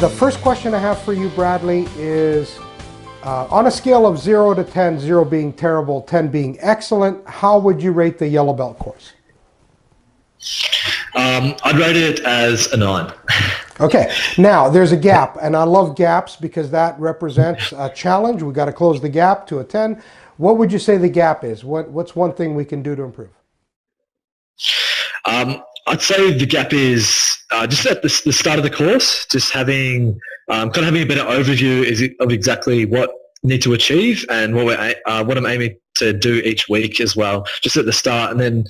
the first question I have for you, Bradley, is on a scale of 0 to 10, 0 being terrible, 10 being excellent, how would you rate the Yellow Belt course? I'd rate it as a 9. Okay, now there's a gap, and I love gaps because that represents a challenge. We've got to close the gap to a 10. What would you say the gap is? What's one thing we can do to improve? I'd say the gap is just at the start of the course, just having kind of having a better overview of exactly what you need to achieve and what I'm aiming to do each week as well, just at the start. And then,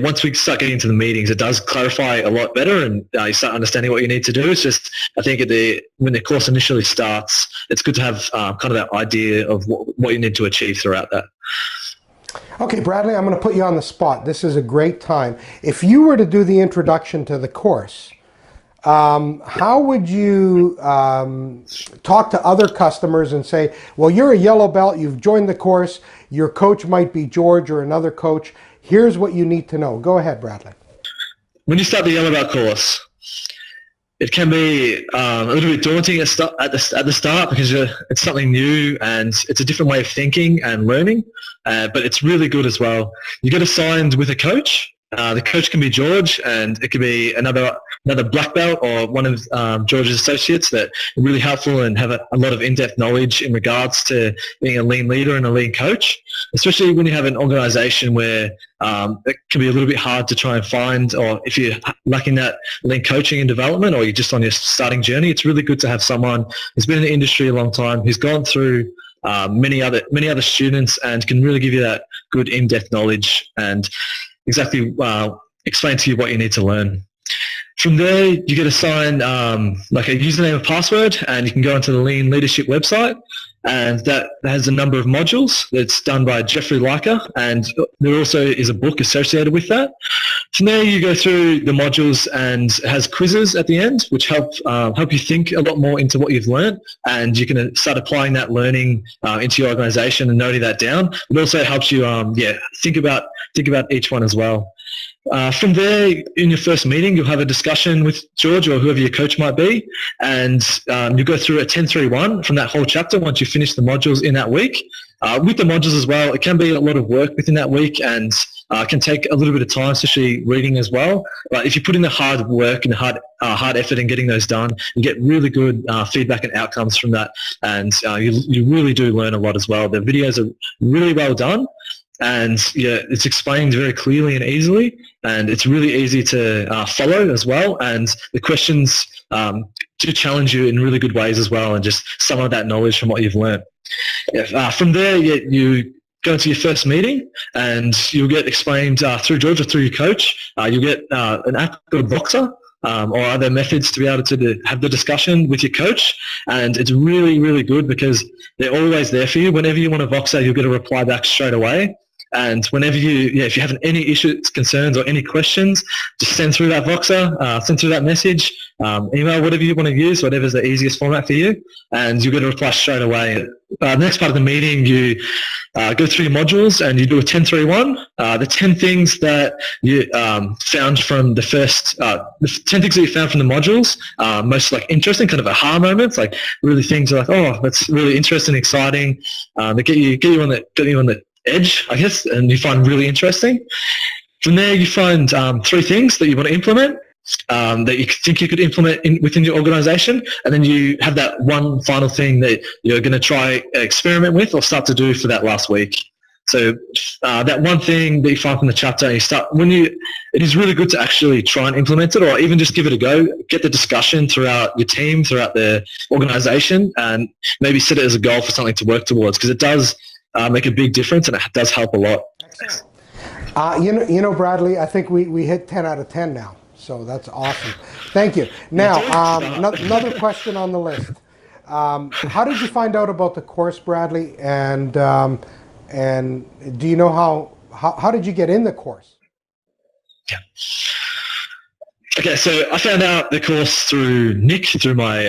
once we start getting into the meetings, it does clarify a lot better and you start understanding what you need to do. It's just, I think when the course initially starts, it's good to have kind of that idea of what you need to achieve throughout that. Okay, Bradley, I'm going to put you on the spot. This is a great time. If you were to do the introduction to the course, how would you talk to other customers and say, well, you're a yellow belt, you've joined the course, your coach might be George or another coach, here's what you need to know. Go ahead, Bradley. When you start the yellow belt course, it can be a little bit daunting at the start because it's something new and it's a different way of thinking and learning, but it's really good as well. You get assigned with a coach. The coach can be George, and it could be another black belt or one of George's associates that are really helpful and have a lot of in-depth knowledge in regards to being a lean leader and a lean coach, especially when you have an organisation where it can be a little bit hard to try and find, or if you're lacking that lean coaching and development or you're just on your starting journey, it's really good to have someone who's been in the industry a long time, who's gone through many other students and can really give you that good in-depth knowledge and exactly explain to you what you need to learn. From there, you get assigned like a username and password, and you can go into the Lean Leadership website, and that has a number of modules that's done by Jeffrey Leica, and there also is a book associated with that. From there, you go through the modules, and it has quizzes at the end, which help you think a lot more into what you've learned, and you can start applying that learning into your organisation and noting that down. It also helps you, think about each one as well. From there, in your first meeting, you'll have a discussion with George or whoever your coach might be, and you go through a 10-3-1 from that whole chapter once you finish the modules in that week. With the modules as well, it can be a lot of work within that week and can take a little bit of time, especially reading as well. But if you put in the hard work and hard effort in getting those done, you get really good feedback and outcomes from that, and you really do learn a lot as well. The videos are really well done. And it's explained very clearly and easily, and it's really easy to follow as well. And the questions do challenge you in really good ways as well, and just some of that knowledge from what you've learned. From there, you go into your first meeting, and you'll get explained through George or through your coach. You'll get an app called Voxer, or other methods to be able to have the discussion with your coach. And it's really, really good because they're always there for you. Whenever you want a Voxer, you'll get a reply back straight away. And whenever if you have any issues, concerns, or any questions, just send through that Voxer, send through that message, email, whatever you want to use, whatever's the easiest format for you, and you'll get a reply straight away. The next part of the meeting, you go through your modules and you do a 10-3-1. The 10 things that you found from the 10 things that you found from the modules, most like interesting, kind of aha moments, like really things like, oh, that's really interesting, exciting, that get you on the edge, I guess, and you find really interesting. From there, you find 3 things that you want to implement, that you think you could implement within your organisation, and then you have that one final thing that you're going to try experiment with or start to do for that last week. So that one thing that you find from the chapter, it is really good to actually try and implement it, or even just give it a go, get the discussion throughout your team, throughout the organisation, and maybe set it as a goal for something to work towards, because it does make a big difference, and it does help a lot. Excellent. You know, Bradley, I think we hit 10 out of 10 now, so that's awesome. Thank you. Now, another question on the list. How did you find out about the course, Bradley? And do you know how did you get in the course? Yeah. Okay, so I found out the course through Nick, through my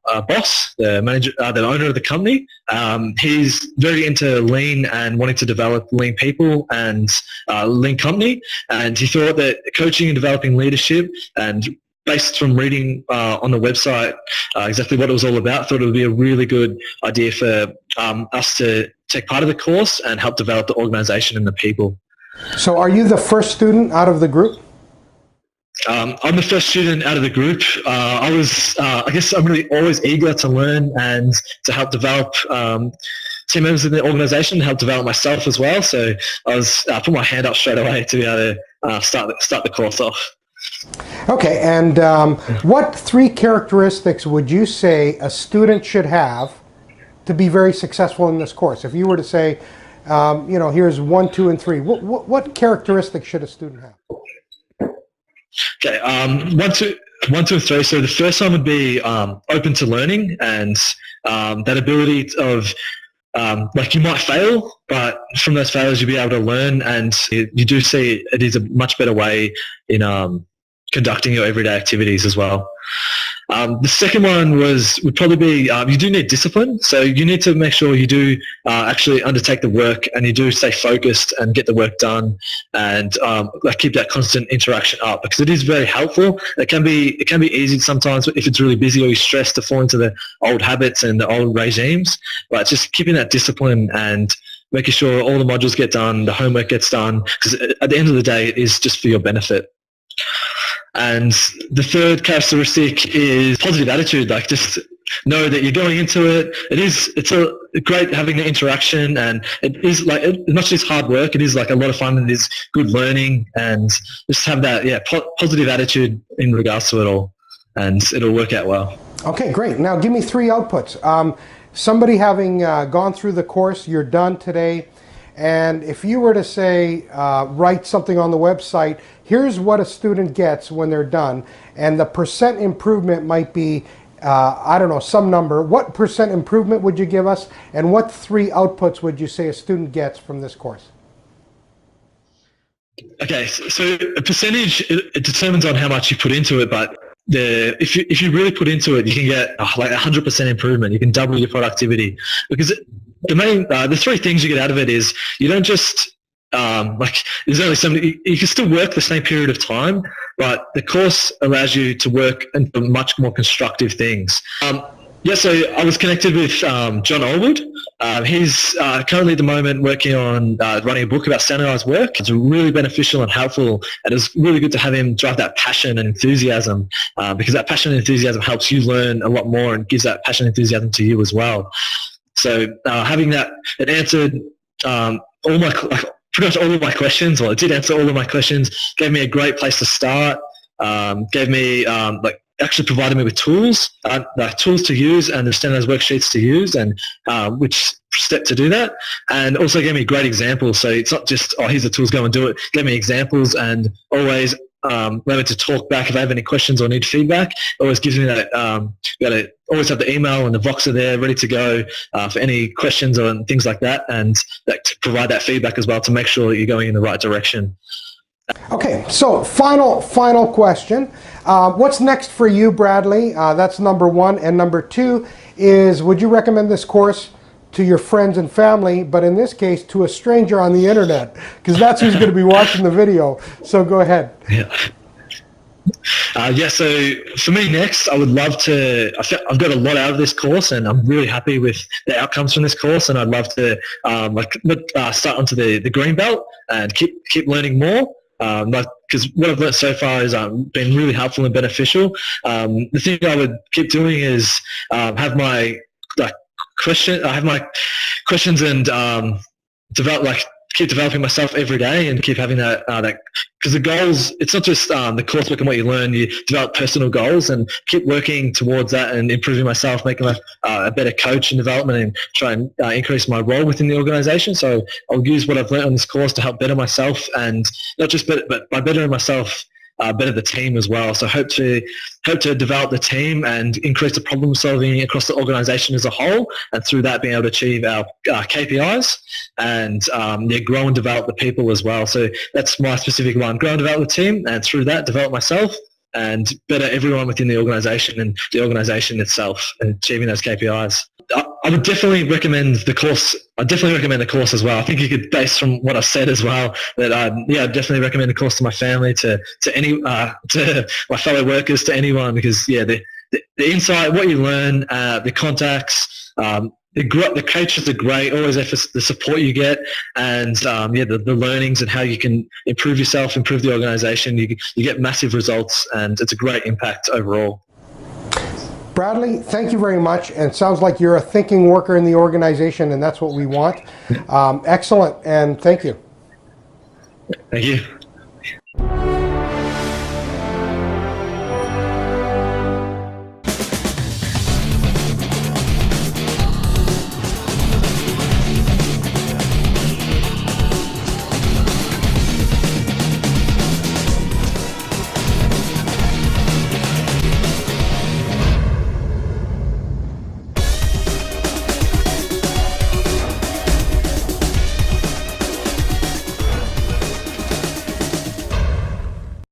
boss, the manager, the owner of the company. He's very into lean and wanting to develop lean people and lean company, and he thought that coaching and developing leadership and based from reading on the website exactly what it was all about, thought it would be a really good idea for us to take part of the course and help develop the organisation and the people. So are you the first student out of the group? I'm the first student out of the group. I guess I'm really always eager to learn and to help develop team members in the organisation, help develop myself as well. So I was put my hand up straight away to be able to start the course off. Okay, and what 3 characteristics would you say a student should have to be very successful in this course? If you were to say, here's 1, 2, and 3, what characteristics should a student have? Okay, 1, 2, and 3. So the first one would be open to learning, and that ability of you might fail, but from those failures you'll be able to learn, and you do see it is a much better way in conducting your everyday activities as well. The second one would probably be you do need discipline, so you need to make sure you do actually undertake the work, and you do stay focused and get the work done, and keep that constant interaction up, because it is very helpful. It can be easy sometimes if it's really busy or you're stressed to fall into the old habits and the old regimes, but just keeping that discipline and making sure all the modules get done, the homework gets done, because at the end of the day it is just for your benefit. And the third characteristic is positive attitude. Just know that you're going into it. It's a great having the interaction, and it is not just hard work. It is a lot of fun, and it is good learning, and just have that positive attitude in regards to it all, and it'll work out well. Okay, great. Now give me 3 outputs. Somebody having gone through the course, you're done today. And if you were to say, write something on the website, here's what a student gets when they're done, and the percent improvement might be, I don't know, some number. What percent improvement would you give us, and what 3 outputs would you say a student gets from this course? Okay, so a percentage, it determines on how much you put into it, but if you really put into it, you can get 100% improvement. You can double your productivity, because the 3 things you get out of it is you don't just there's only you can still work the same period of time, but the course allows you to work into much more constructive things. So I was connected with John Allwood. He's currently at the moment working on writing a book about standardized work. It's really beneficial and helpful, and it's really good to have him drive that passion and enthusiasm, because that passion and enthusiasm helps you learn a lot more and gives that passion and enthusiasm to you as well. So having that, it answered pretty much all of my questions. Well, it did answer all of my questions, gave me a great place to start, gave me actually provided me with tools, tools to use and the standardized worksheets to use, and which step to do that, and also gave me great examples. So it's not just, here's the tools, go and do it. Gave me examples, and always remember to talk back if I have any questions or need feedback. It always gives me that, you got to always have the email and the Voxer there ready to go for any questions or things like that, and to provide that feedback as well to make sure that you're going in the right direction. Okay, so final question. What's next for you, Bradley? That's number 1. And number 2 is, would you recommend this course to your friends and family, but in this case to a stranger on the internet, because that's who's going to be watching the video? So go ahead. So for me next, I would love to, I've got a lot out of this course, and I'm really happy with the outcomes from this course, and I'd love to start onto the green belt and keep learning more. Because what I've learned so far has been really helpful and beneficial. The thing I would keep doing is have my questions and keep developing myself every day, and keep having that because the goals, it's not just the coursework and what you learn. You develop personal goals and keep working towards that and improving myself, making a better coach in development, and try and increase my role within the organisation. So I'll use what I've learned on this course to help better myself, and not just better, but by bettering myself, better the team as well. So hope to develop the team and increase the problem solving across the organisation as a whole, and through that being able to achieve our KPIs and grow and develop the people as well. So that's my specific one: grow and develop the team, and through that develop myself and better everyone within the organisation and the organisation itself, and achieving those KPIs. I would definitely recommend the course I definitely recommend the course as well. I think you could base from what I said as well that yeah, I definitely recommend the course to my family, to any to my fellow workers, to anyone, because yeah, the insight, what you learn, the contacts, the coaches are great, always there for the support you get, and yeah, the learnings and how you can improve yourself, improve the organisation. You get massive results, and it's a great impact overall. Bradley, thank you very much. And it sounds like you're a thinking worker in the organization, and that's what we want. Excellent, and thank you. Thank you.